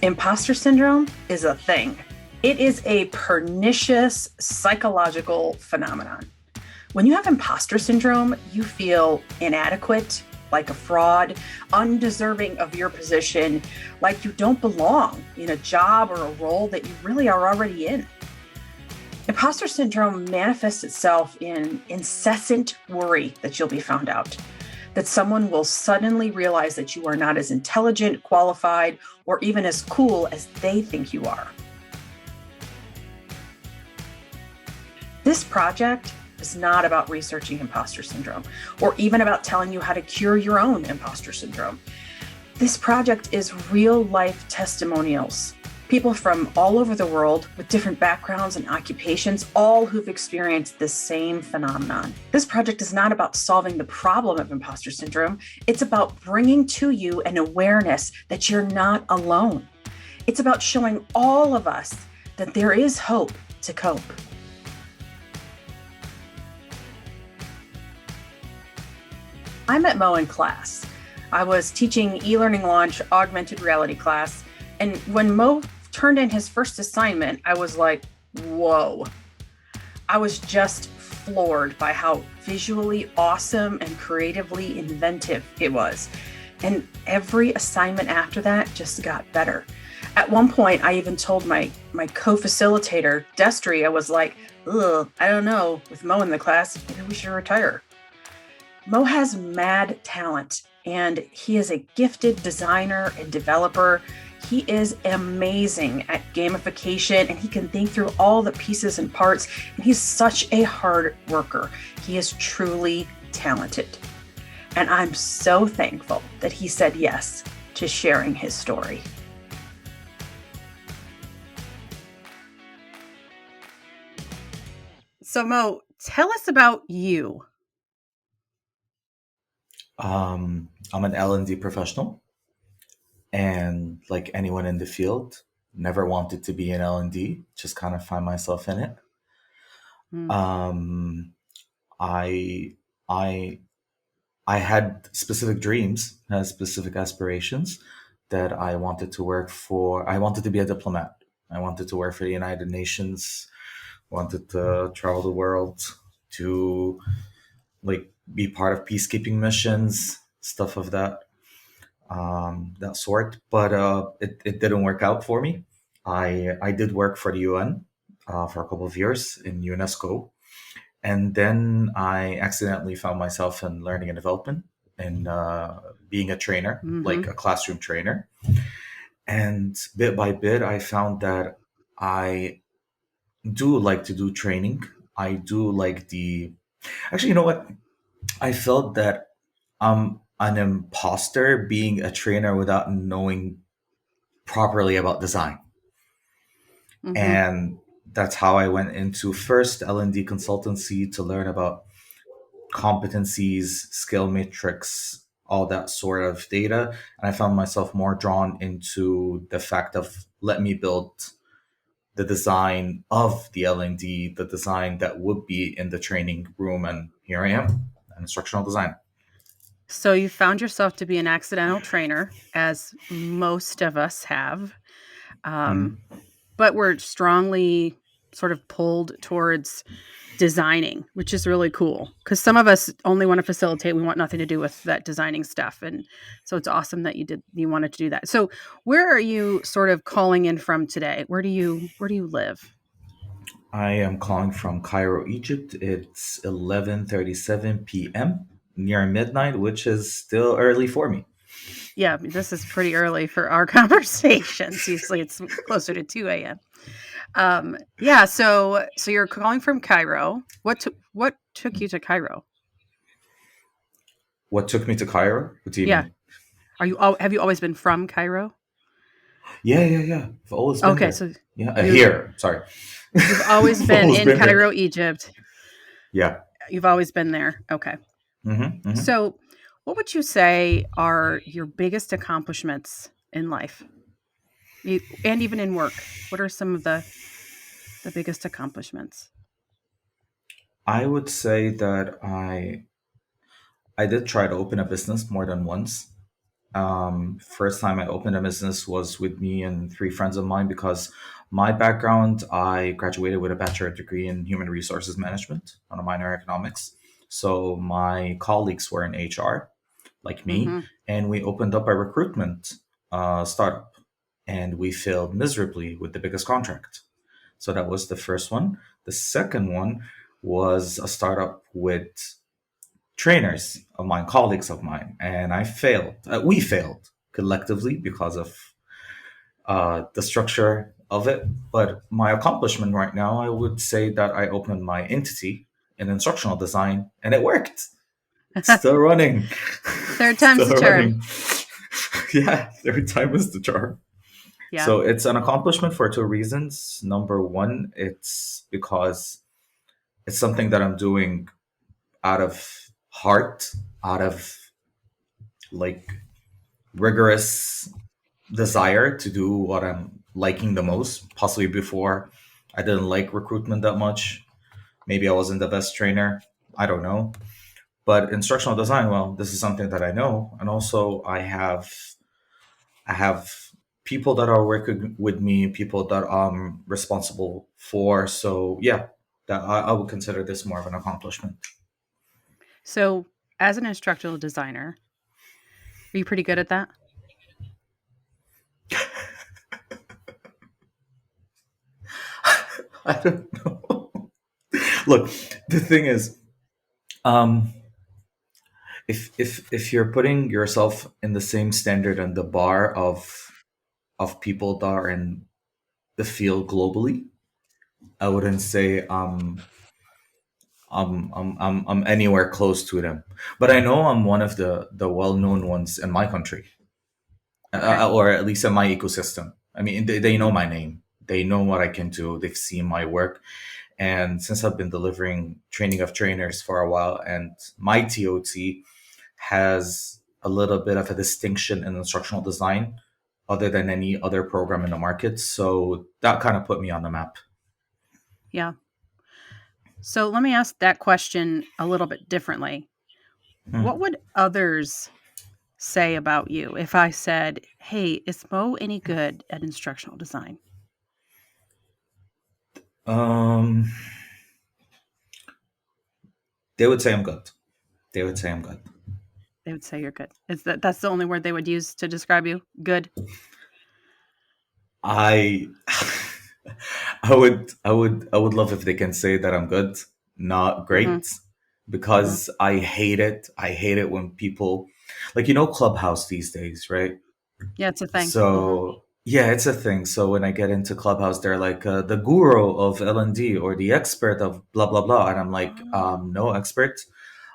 Imposter syndrome is a thing. It is a pernicious psychological phenomenon. When you have imposter syndrome, you feel inadequate, like a fraud, undeserving of your position, like you don't belong in a job or a role that you really are already in. Imposter syndrome manifests itself in incessant worry that you'll be found out, that someone will suddenly realize that you are not as intelligent, qualified, or even as cool as they think you are. This project is not about researching imposter syndrome or even about telling you how to cure your own imposter syndrome. This project is real life testimonials. People from all over the world with different backgrounds and occupations, all who've experienced this same phenomenon. This project is not about solving the problem of imposter syndrome. It's about bringing to you an awareness that you're not alone. It's about showing all of us that there is hope to cope. I met Moe in class. I was teaching e-learning launch augmented reality class. And when Moe turned in his first assignment, I was like, whoa. I was just floored by how visually awesome and creatively inventive it was. And every assignment after that just got better. At one point, I even told my co-facilitator, Destry, I was like, I don't know, with Moe in the class, maybe we should retire. Moe has mad talent, and he is a gifted designer and developer. He is amazing at gamification, and he can think through all the pieces and parts, and he's such a hard worker. He is truly talented. And I'm so thankful that he said yes to sharing his story. So Moe, tell us about you. I'm an L&D professional, and like anyone in the field, never wanted to be in L&D, just kind of find myself in it. Um, I I I had specific dreams, had specific aspirations that I wanted to work for. I wanted to be a diplomat. I wanted to work for the United Nations, wanted to travel the world to like be part of peacekeeping missions, stuff of that sort. But it didn't work out for me. I did work for the UN for a couple of years in UNESCO, and then I accidentally found myself in learning and development and being a trainer, like a classroom trainer. And bit by bit, I found that I do like to do training. I do like the. Actually, you know what? I felt that I'm an imposter being a trainer without knowing properly about design. And that's how I went into first L&D consultancy to learn about competencies, skill matrix, all that sort of data. And I found myself more drawn into the fact of let me build the design of the L&D, the design that would be in the training room. And here I am, an instructional designer. So you found yourself to be an accidental trainer, as most of us have, but we're strongly sort of pulled towards designing, which is really cool because some of us only want to facilitate. We want nothing to do with that designing stuff. And so it's awesome that you wanted to do that. So where are you sort of calling in from today? Where do you live? I am calling from Cairo, Egypt. It's 11:37 p.m. near midnight, which is still early for me. Yeah, this is pretty early for our conversations. Usually it's closer to 2 a.m. Yeah, so you're calling from Cairo. What took you to Cairo? What took me to Cairo? What do you Yeah. mean? Have you always been from Cairo? Yeah. I've always been Okay, there. so Yeah, you here. Sorry. you've always I've been always in been here. Cairo, Egypt. Yeah. You've always been there. Okay. Hmm. So, what would you say are your biggest accomplishments in life? And even in work? What are some of the biggest accomplishments? I would say that I did try to open a business more than once. First time I opened a business was with me and three friends of mine because my background, I graduated with a bachelor degree in human resources management on a minor economics. So my colleagues were in HR, like me, Mm-hmm. and we opened up a recruitment startup, and we failed miserably with the biggest contract. So that was the first one. The second one was a startup with trainers of mine, colleagues of mine, and I failed. We failed collectively because of the structure of it. But my accomplishment right now, I would say that I opened my entity in instructional design, and it worked. It's still running. Third time's Still the charm. running. Yeah, every time is the charm. Yeah. So it's an accomplishment for two reasons. Number one, it's because it's something that I'm doing out of heart, out of like rigorous desire to do what I'm liking the most. Possibly before, I didn't like recruitment that much. Maybe I wasn't the best trainer. I don't know. But instructional design, well, this is something that I know, and also I have people that are working with me, people that I'm responsible for. So yeah, that I would consider this more of an accomplishment. So, as an instructional designer, are you pretty good at that? I don't know. Look, the thing is, um, if you're putting yourself in the same standard and the bar of people that are in the field globally, I wouldn't say I'm anywhere close to them. But I know I'm one of the well known ones in my country, Okay. or at least in my ecosystem. I mean, they know Mhm. my name. They know what I can do. They've seen my work. And since I've been delivering training of trainers for a while, and my TOT has a little bit of a distinction in instructional design other than any other program in the market. So that kind of put me on the map. Yeah. So, let me ask that question a little bit differently. What Hmm. would others say about you if I said, "Hey, is Mo any good at instructional design?" Um, they would say I'm good. They would say I'm good. They would say you're good. Is that's the only word they would use to describe you? Good. I I would love if they can say that I'm good, not Mhm. great, Mhm. because I hate it. I hate it when people, like, Clubhouse these days, right? Yeah, it's a thing. Mhm. So yeah, it's a thing. So when I get into Clubhouse, they're like the guru of L&D or the expert of blah blah blah, and I'm like, Oh. no expert.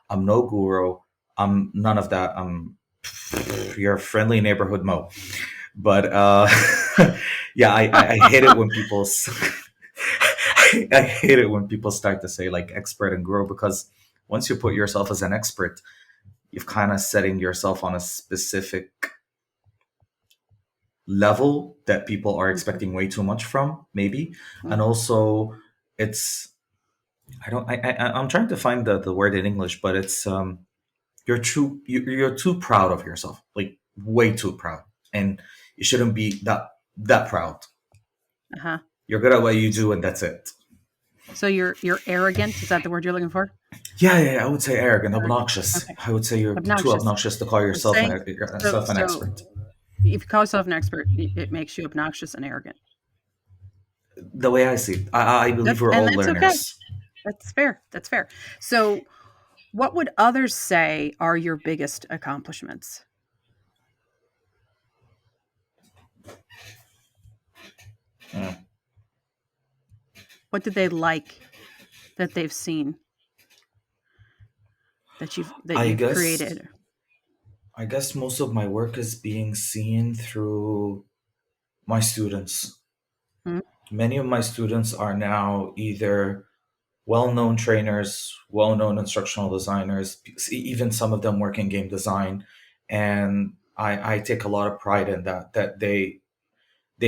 I'm no guru. I'm none of that. I'm your friendly neighborhood Mo. But yeah, I hate it when I hate it when people start to say like expert and guru, because once you put yourself as an expert, you've kind of setting yourself on a specific level that people are Mhm. expecting way too much from, maybe. And Mhm. also, it's I don't I'm trying to find the word in English, but it's you're too proud of yourself, like way too proud, and you shouldn't be that proud. Uh-huh. You're good at what you S- do, and that's it. So you're arrogant? Is that the word you're looking for? Yeah, I would say arrogant, Arrogant. obnoxious. Okay. I would say you're too Obnoxious. obnoxious to call So yourself saying yourself an so expert. if you call yourself an expert, it makes you obnoxious and arrogant. The way I see it, I believe we're all That's okay. learners. That's fair. That's fair. So, what would others say are your biggest accomplishments? Mm. What do they like that they've seen that I you've guess created? I guess most of my work is being seen through my students. Mhm. Many of my students are now either well-known trainers, well-known instructional designers, even some of them work in game design, and I take a lot of pride in that. That they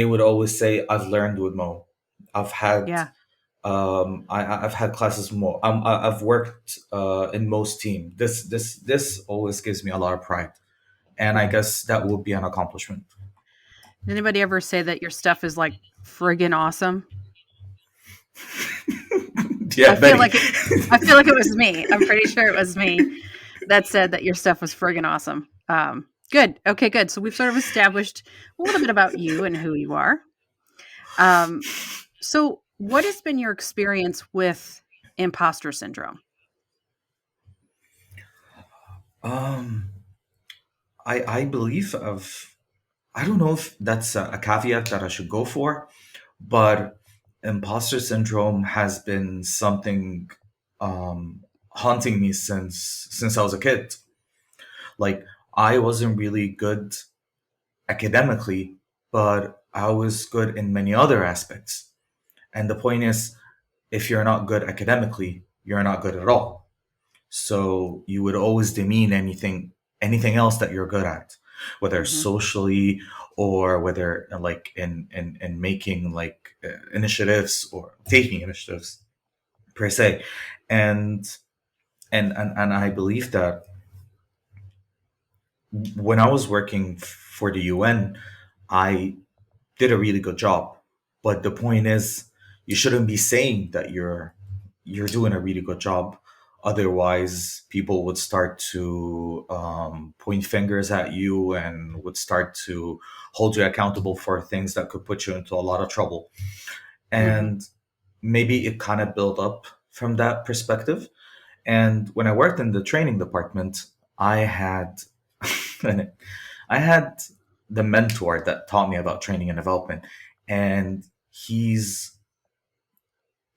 would always say, "I've learned with Mo. I've had Yeah. I've had classes with Mo. I've worked in Mo's team. This always gives me a lot of pride." And I guess that would be an accomplishment. Anybody ever say that your stuff is like friggin' awesome? Yeah, I feel Betty. like it, I feel like it was me. I'm pretty sure it was me that said that your stuff was friggin' awesome. Good. Okay, good. So we've sort of established a little bit about you and who you are. Um, so what has been your experience with imposter syndrome? um, I believe of I don't know if that's a caveat that I should go for, but imposter syndrome has been something haunting me since I was a kid. Like I wasn't really good academically, but I was good in many other aspects. And the point is, if you're not good academically, you're not good at all. So you would always demean anything else that you're good at, whether Mm-hmm. socially or whether like in making like initiatives or taking initiatives per se. And and I believe that when I was working for the UN, I did a really good job. But the point is, you shouldn't be saying that you're doing a really good job. Otherwise, people would start to point fingers at you and would start to hold you accountable for things that could put you into a lot of trouble. Mm-hmm. And maybe it kind of built up from that perspective. And when I worked in the training department, I had I had the mentor that taught me about training and development, and he's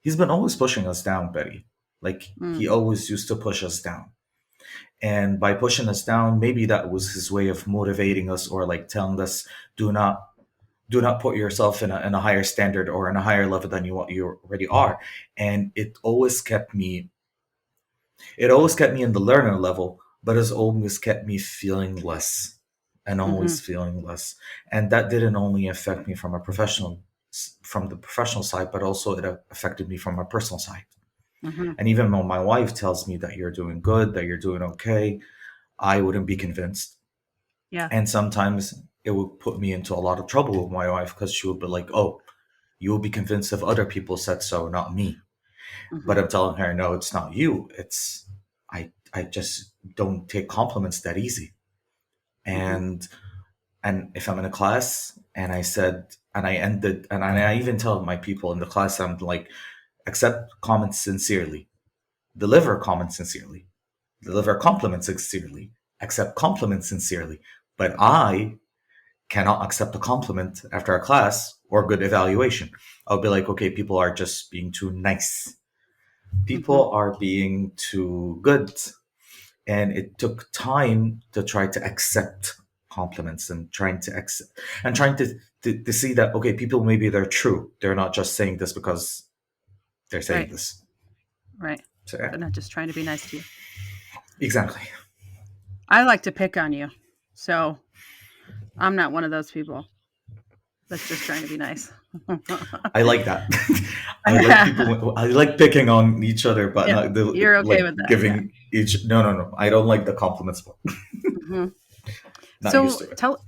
been always pushing us down, Betty. Like he Mm. always used to push us down. And by pushing us down, maybe that was his way of motivating us or like telling us, do not do not put yourself in a higher standard or in a higher level than you already are. And it always kept me in the learner level, but it's always kept me feeling less and Mm-hmm. always feeling less. And that didn't only affect me from the professional side, but also it affected me from my personal side. Mm-hmm. And even when my wife tells me that you're doing good, that you're doing okay, I wouldn't be convinced. Yeah. And sometimes it would put me into a lot of trouble with my wife because she would be like, oh, you will be convinced if other people said so, not me. Mm-hmm. But I'm telling her, no, it's not you. It's I just don't take compliments that easy. Mm-hmm. And if I'm in a class and I said and I ended and I even tell my people in the class, I'm like, accept comments sincerely, deliver comments sincerely, deliver compliments sincerely, accept compliments sincerely. But I cannot accept a compliment after a class or good evaluation. I'll be like, okay, people are just being too nice. Mm-hmm. People are being too good. And it took time to try to accept compliments and trying to accept and trying to see that okay, people maybe they're true. They're not just saying this because they're saying Right. this. Right. So yeah, They're not just trying to be nice to you. exactly. I like to pick on you. So I'm not one of those people that's just trying to be nice. I like that. I like people. I like picking on each other, but Yeah. not the You're okay like with that. Yeah. giving each. No, no, no. I don't like the compliments. Part. Hmm. Not used So to it.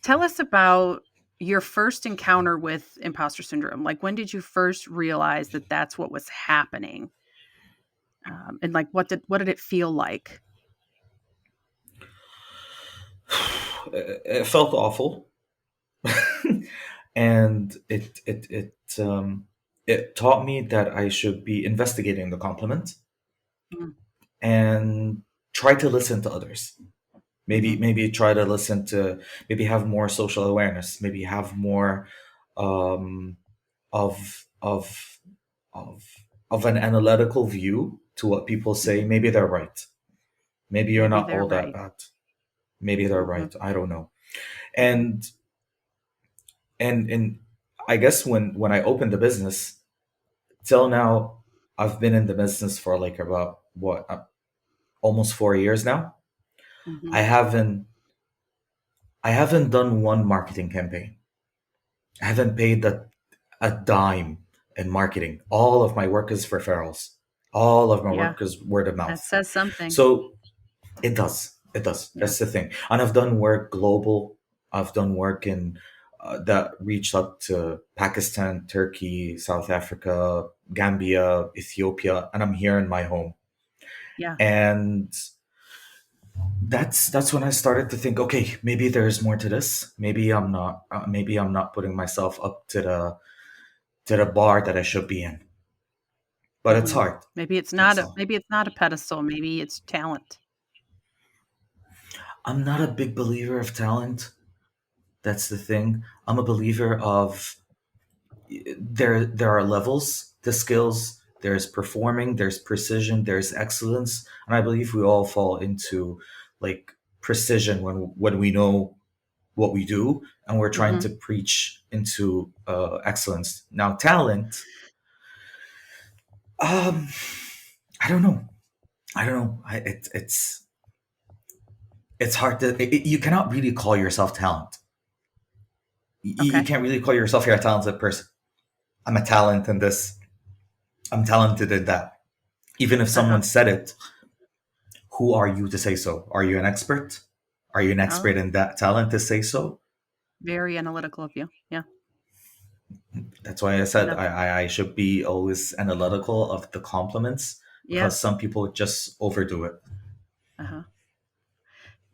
tell us about your first encounter with imposter syndrome. Like, when did you first realize that that's what was happening? And like, what did it feel like? It felt awful, and it taught me that I should be investigating the compliment Mm. and try to listen to others. Mm-hmm. Maybe try to listen to maybe have more social awareness. Maybe have more um, of of of of an analytical view to what people say. Mm-hmm. Maybe they're right. Maybe you're Maybe not they're all that right. bad. Maybe they're Mm-hmm. right. I don't know. Mm-hmm. And and I guess when I opened the business till now, I've been in the business for like about what almost 4 years now. Mm-hmm. I haven't I haven't done one marketing campaign. I haven't paid a dime in marketing. All of my work is referrals. All of my Yeah, work is word of that mouth. says something. So it does. It does. Yeah. That's the thing. And I've done work global. I've done work in that reached up to Pakistan, Turkey, South Africa, Gambia, Ethiopia, and I'm here in my home. Yeah. And that's when I started to think, okay, maybe there's more to this. Maybe I'm not putting myself up to the bar that I should be in. But it's Mhm. hard. Maybe it's not That's a all. maybe it's not a pedestal, maybe it's talent. I'm not a big believer of talent. That's the thing. I'm a believer of there are levels to skills. There's performing, there's precision, there's excellence, and I believe we all fall into like precision when we know what we do and we're trying Mhm. to preach into excellence. Now talent, um I don't know. I don't know. It's hard to you cannot really call yourself talent. You Okay. can't really call yourself you're a talented person. I'm a talent in this. I'm talented in that. Even if Uh-huh. someone said it, who are you to say so? Are you an expert? Are you an Oh, expert in that talent to say so? very analytical of you. Yeah. That's why I Good said of you. I should be always analytical of the compliments because Yes. some people just overdo it. Uh-huh.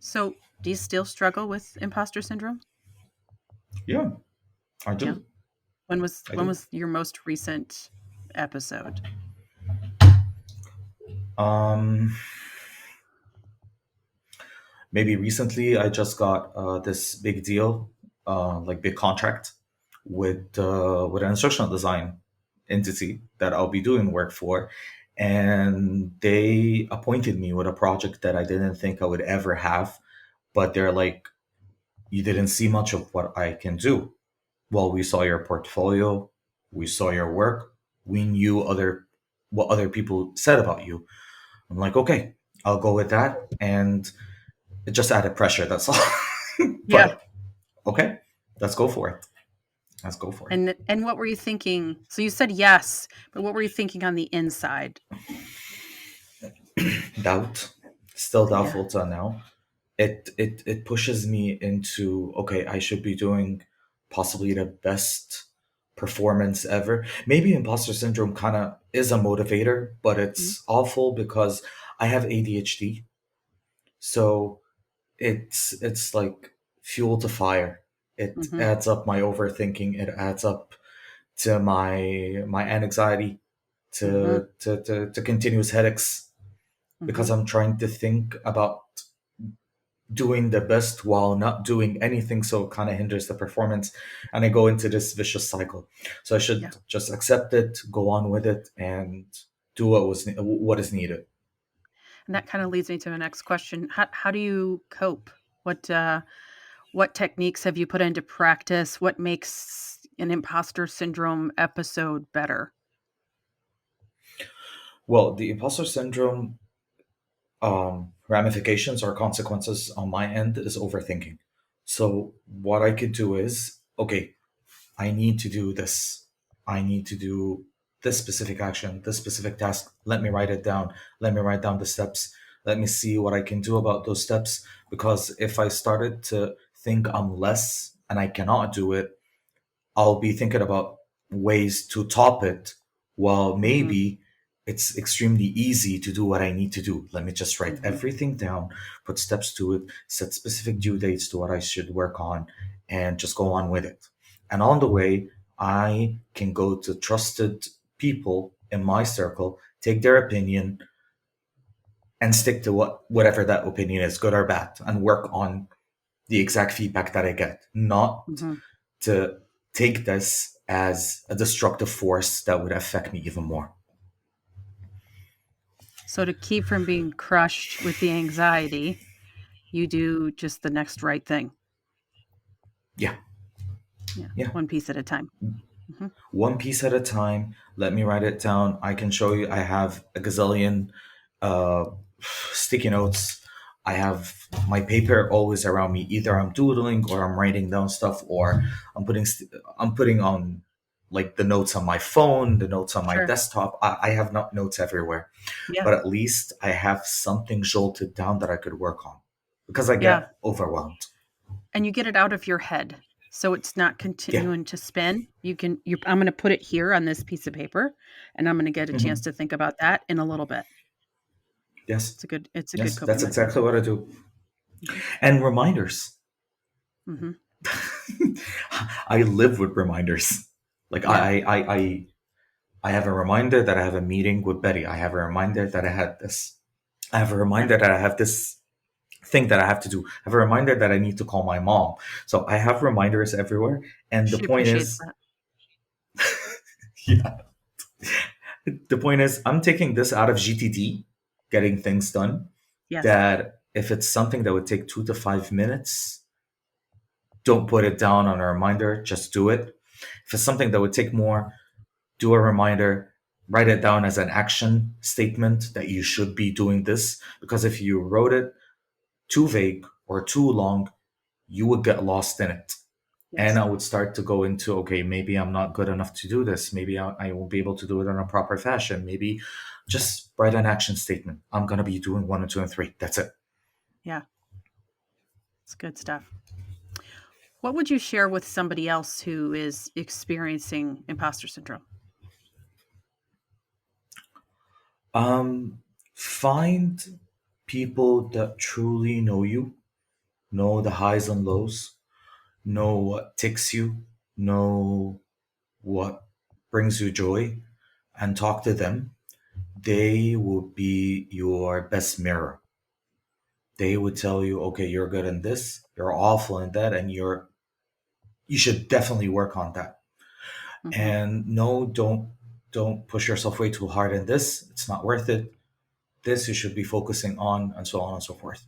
So, do you still struggle with imposter syndrome? Yeah, I Yeah. do. I When do. was your most recent episode? Um, Maybe recently I just got this big deal, like big contract with an instructional design entity that I'll be doing work for, and they appointed me with a project that I didn't think I would ever have, but they're like, you didn't see much of what I can do. Well, we saw your portfolio, we saw your work, we knew other what other people said about you. I'm like, okay, I'll go with that, and it just added pressure. That's all. Yeah. But okay, let's go for it. Let's go for And what were you thinking? So you said yes, but what were you thinking on the inside? it. Doubt, still Yeah. doubtful till now. It pushes me into okay, I should be doing possibly the best performance ever. Maybe imposter syndrome kind of is a motivator, but Mhm. it's awful because I have ADHD, so it's like fuel to fire. It Mhm. adds up my overthinking. It adds up to my anxiety, Mhm. to continuous headaches because Mhm. I'm trying to think about doing the best while not doing anything, so it kind of hinders the performance, and I go into this vicious cycle. So I Yeah. should just accept it, go on with it, and do what is needed. And that kind of leads me to the next question. How do you cope? What techniques have you put into practice? What makes an imposter syndrome episode better? Well, the imposter syndrome ramifications or consequences on my end is overthinking. So what I could do is, okay, I need to do this. I need to do this specific action, this specific task. Let me write it down. Let me write down the steps. Let me see what I can do about those steps. Because if I started to think I'm less and I cannot do it, I'll be thinking about ways to top it. Well, Mhm. maybe it's extremely easy to do what I need to do. Let me just write Mhm. everything down, put steps to it, set specific due dates to what I should work on, and just go on with it. And on the way, I can go to trusted people in my circle, take their opinion, and stick to whatever that opinion is, good or bad, and work on the exact feedback that I get, not Mhm. to take this as a destructive force that would affect me even more. So to keep from being crushed with the anxiety, you do just the next right thing. Yeah, Yeah, yeah. one piece at a time. Mhm. One piece at a time. Let me write it down. I can show you. I have a gazillion uh, sticky notes. I have my paper always around me. Either I'm doodling or I'm writing down stuff, or I'm putting on like the notes on my phone, the notes on my Sure. desktop. I have not notes everywhere, Yeah. but at least I have something jolted down that I could work on. because I Yeah. get overwhelmed. And you get it out of your head. So it's not Yeah. continuing to spin. I'm going to put it here on this piece of paper, and I'm going to get a chance Mhm. to think about that in a little bit. Yes. It's a good Yes. That's coping exactly mechanism. what I do. Mhm. And reminders. Mhm. I live with reminders. Like Yeah. I have a reminder that I have a meeting with Betty. I have a reminder that I had this. I have a Yeah. reminder that I have this thing that I have to do. I have a reminder that I need to call my mom. So I have reminders everywhere. And the She point appreciates is, that. yeah, the point is, I'm taking this out of GTD, getting things done. Yes. That if it's something that would take 2 to 5 minutes, don't put it down on a reminder. Just do it. If it's something that would take more, do a reminder, write it down as an action statement that you should be doing this. Because if you wrote it too vague or too long, you would get lost in it. And Yes. I would start to go into, okay, maybe I'm not good enough to do this. Maybe I won't be able to do it in a proper fashion. Maybe just write an action statement. I'm going to be doing 1 and 2 and 3. That's it. Yeah. It's good stuff. What would you share with somebody else who is experiencing imposter syndrome? Um, find people that truly know you, know the highs and lows, know what ticks you, know what brings you joy, and talk to them. They will be your best mirror. They would tell you, okay, you're good in this, you're awful in that, and you should definitely work on that. Mhm. And no, don't push yourself way too hard in this. It's not worth it. This you should be focusing on and so forth.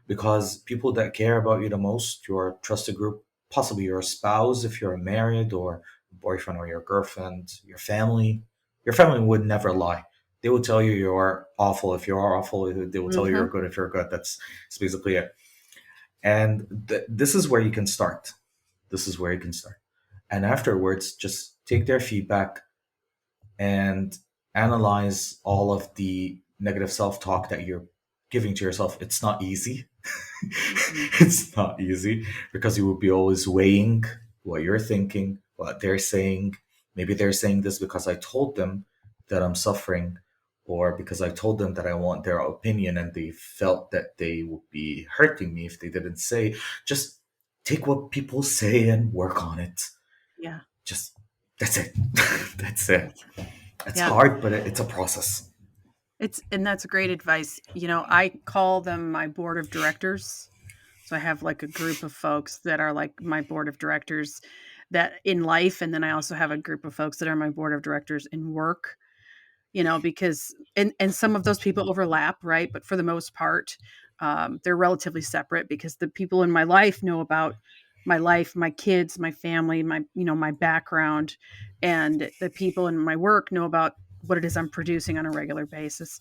Because people that care about you the most, your trusted group, possibly your spouse if you're married, or boyfriend or your girlfriend, your family would never lie. They would tell you you're awful if you're awful. They will tell you you're Mhm. good if you're good. That's basically it. And this is where you can start. This is where you can start. And afterwards, just take their feedback and analyze all of the negative self-talk that you're giving to yourself. It's not easy. Mhm. It's not easy because you will be always weighing what you're thinking, what they're saying. Maybe they're saying this because I told them that I'm suffering, or because I told them that I want their opinion and they felt that they would be hurting me if they didn't say. Just take what people say and work on it. Yeah. Just that's it. That's it. That's It's yeah. hard, but it's a process. And that's great advice. I call them my board of directors. So I have like a group of folks that are like my board of directors that in life, and then I also have a group of folks that are my board of directors in work. Because and some of those people overlap, right? But for the most part, they're relatively separate because the people in my life know about my life, my kids, my family, my background, and the people in my work know about what it is I'm producing on a regular basis.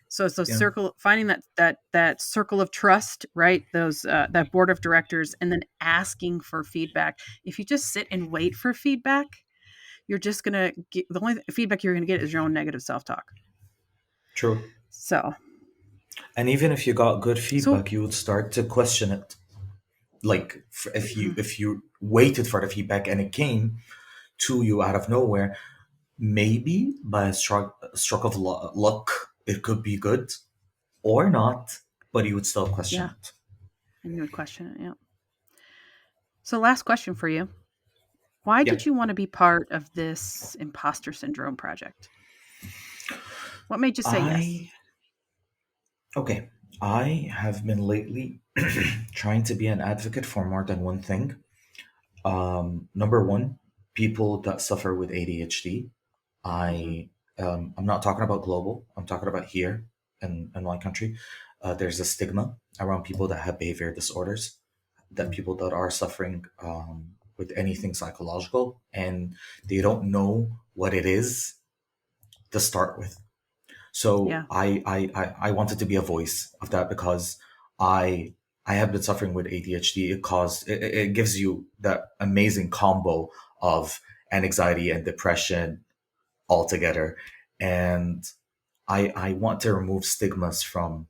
So it's those Yeah, circle, finding that circle of trust, right? Those that board of directors, and then asking for feedback. If you just sit and wait for feedback, you're just gonna get the only feedback you're gonna get is your own negative self talk. true. So, And even if you got good so feedback, you would start to question it. Like if you mhm, if you waited for the feedback and it came to you out of nowhere, maybe by a stroke of luck, it could be good or not, but you would still question yeah, it. and you would question it. Yeah. So, last question for you: why Yeah, did you want to be part of this imposter syndrome project? What made you say yes? I okay. I have been lately trying to be an advocate for more than one thing. Number one, people that suffer with ADHD. Hmm. I'm not talking about global. I'm talking about here in my country. There's a stigma around people that have behavior disorders, that people that are suffering with anything psychological, and they don't know what it is to start with. So Yeah. I wanted to be a voice of that because I I have been suffering with ADHD. It gives you that amazing combo of anxiety and depression altogether. And I want to remove stigmas from,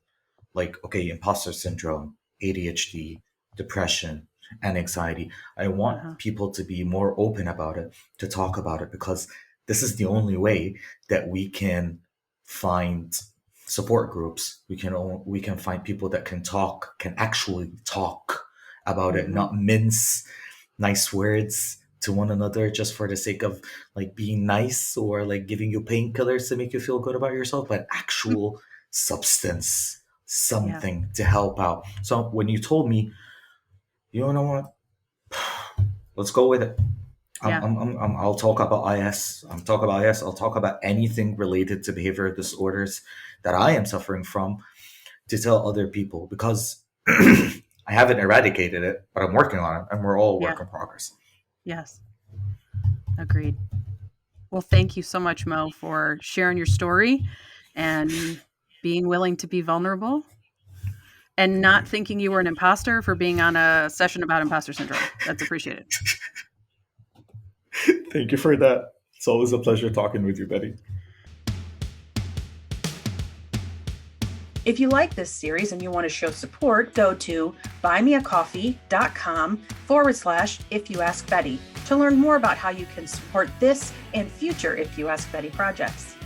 like, okay, imposter syndrome, ADHD, depression, and anxiety. I want people to be more open about it, to talk about it, because this is the only way that we can find support groups. We can find people that can actually talk about it, not mince nice words to one another just for the sake of like being nice or like giving you painkillers to make you feel good about yourself, but actual substance, something to help out. So when you told me, you know what, let's go with it. I'll talk about IS. I'll talk about IS. I'll talk about anything related to behavioral disorders that I am suffering from to tell other people, because I haven't eradicated it, but I'm working on it, and we're all work in progress. Yes. Agreed. Well, thank you so much, Moe, for sharing your story and being willing to be vulnerable and not thinking you were an imposter for being on a session about imposter syndrome. That's appreciated. Thank you for that. It's always a pleasure talking with you, Betty. If you like this series and you want to show support, go to buymeacoffee.com/ifyouaskbetty to learn more about how you can support this and future If You Ask Betty projects.